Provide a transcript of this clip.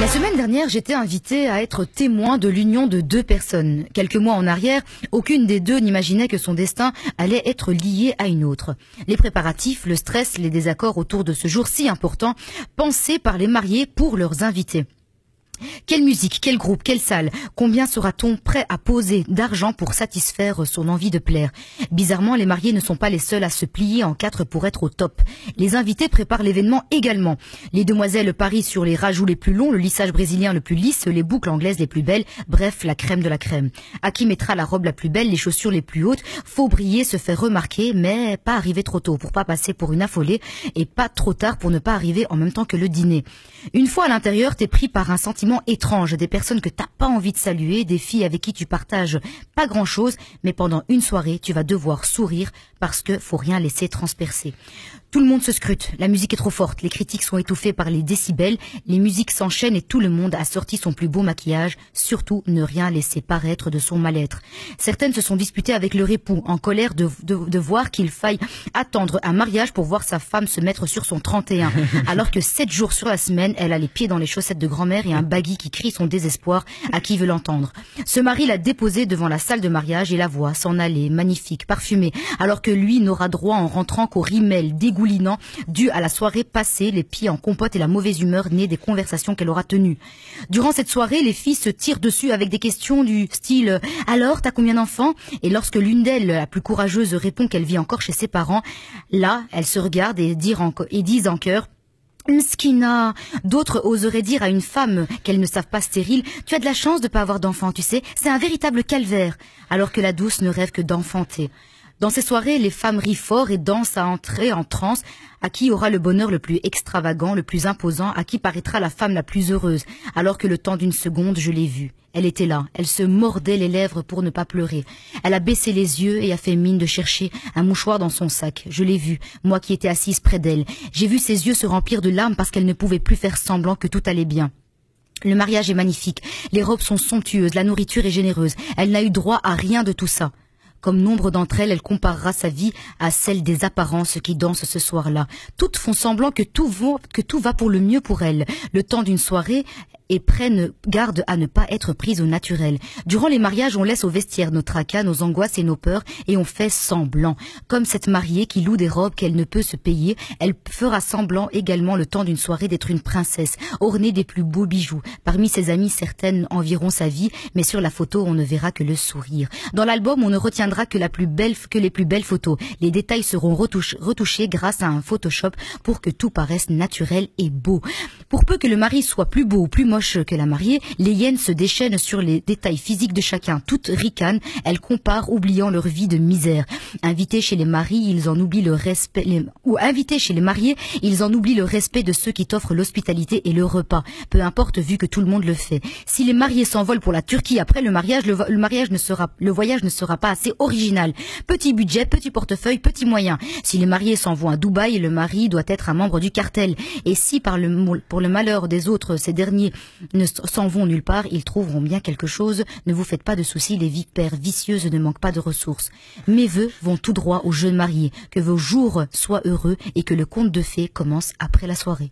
La semaine dernière, j'étais invitée à être témoin de l'union de deux personnes. Quelques mois en arrière, aucune des deux n'imaginait que son destin allait être lié à une autre. Les préparatifs, le stress, les désaccords autour de ce jour si important, pensés par les mariés pour leurs invités. Quelle musique, quel groupe, quelle salle? Combien sera-t-on prêt à poser d'argent pour satisfaire son envie de plaire? Bizarrement, les mariés ne sont pas les seuls à se plier en quatre pour être au top. Les invités préparent l'événement également. Les demoiselles parient sur les rajouts les plus longs, le lissage brésilien le plus lisse, les boucles anglaises les plus belles, bref, la crème de la crème. À qui mettra la robe la plus belle, les chaussures les plus hautes? Faut briller, se faire remarquer, mais pas arriver trop tôt pour pas passer pour une affolée et pas trop tard pour ne pas arriver en même temps que le dîner. Une fois à l'intérieur, t'es pris par un sentiment étrange, des personnes que t'as pas envie de saluer, des filles avec qui tu partages pas grand chose, mais pendant une soirée, tu vas devoir sourire parce que faut rien laisser transpercer. Tout le monde se scrute, la musique est trop forte, les critiques sont étouffées par les décibels, les musiques s'enchaînent et tout le monde a sorti son plus beau maquillage, surtout ne rien laisser paraître de son mal-être. Certaines se sont disputées avec leur époux, en colère de voir qu'il faille attendre un mariage pour voir sa femme se mettre sur son 31, alors que 7 jours sur la semaine, elle a les pieds dans les chaussettes de grand-mère et un baggy qui crie son désespoir à qui veut l'entendre. Ce mari l'a déposée devant la salle de mariage et la voit s'en aller, magnifique, parfumée, alors que lui n'aura droit en rentrant qu'au rimel dégoulinant dû à la soirée passée, les pieds en compote et la mauvaise humeur née des conversations qu'elle aura tenues. Durant cette soirée, les filles se tirent dessus avec des questions du style « Alors, t'as combien d'enfants ?» Et lorsque l'une d'elles, la plus courageuse, répond qu'elle vit encore chez ses parents, là, elles se regardent et disent en chœur Mskina. D'autres oseraient dire à une femme qu'elles ne savent pas stérile, tu as de la chance de pas avoir d'enfant, tu sais, c'est un véritable calvaire, alors que la douce ne rêve que d'enfanter. Dans ces soirées, les femmes rient fort et dansent à entrer en transe. À qui aura le bonheur le plus extravagant, le plus imposant, à qui paraîtra la femme la plus heureuse, alors que le temps d'une seconde, je l'ai vue. Elle était là, elle se mordait les lèvres pour ne pas pleurer. Elle a baissé les yeux et a fait mine de chercher un mouchoir dans son sac. Je l'ai vue, moi qui étais assise près d'elle. J'ai vu ses yeux se remplir de larmes parce qu'elle ne pouvait plus faire semblant que tout allait bien. Le mariage est magnifique, les robes sont somptueuses, la nourriture est généreuse. Elle n'a eu droit à rien de tout ça. Comme nombre d'entre elles, elle comparera sa vie à celle des apparences qui dansent ce soir-là. Toutes font semblant que tout va pour le mieux pour elles. Le temps d'une soirée et prennent garde à ne pas être prises au naturel. Durant les mariages, on laisse au vestiaire nos tracas, nos angoisses et nos peurs et on fait semblant. Comme cette mariée qui loue des robes qu'elle ne peut se payer, elle fera semblant également le temps d'une soirée d'être une princesse, ornée des plus beaux bijoux. Parmi ses amies, certaines envieront sa vie, mais sur la photo, on ne verra que le sourire. Dans l'album, on ne retiendra que les plus belles photos. Les détails seront retouchés grâce à un Photoshop pour que tout paraisse naturel et beau. Pour peu que le mari soit plus beau ou plus moche que la mariée, les hyènes se déchaînent sur les détails physiques de chacun. Toutes ricanent, elles comparent, oubliant leur vie de misère. Invités chez les maris, ils en oublient le respect, invités chez les mariés, ils en oublient le respect de ceux qui t'offrent l'hospitalité et le repas. Peu importe, vu que tout le monde le fait. Si les mariés s'envolent pour la Turquie après le mariage, le voyage ne sera pas assez original. Petit budget, petit portefeuille, petit moyen. Si les mariés s'en vont à Dubaï, le mari doit être un membre du cartel. Et si pour le malheur des autres, ces derniers ne s'en vont nulle part, ils trouveront bien quelque chose. Ne vous faites pas de soucis, les vipères vicieuses ne manquent pas de ressources. Mes vœux vont tout droit aux jeunes mariés. Que vos jours soient heureux et que le conte de fées commence après la soirée.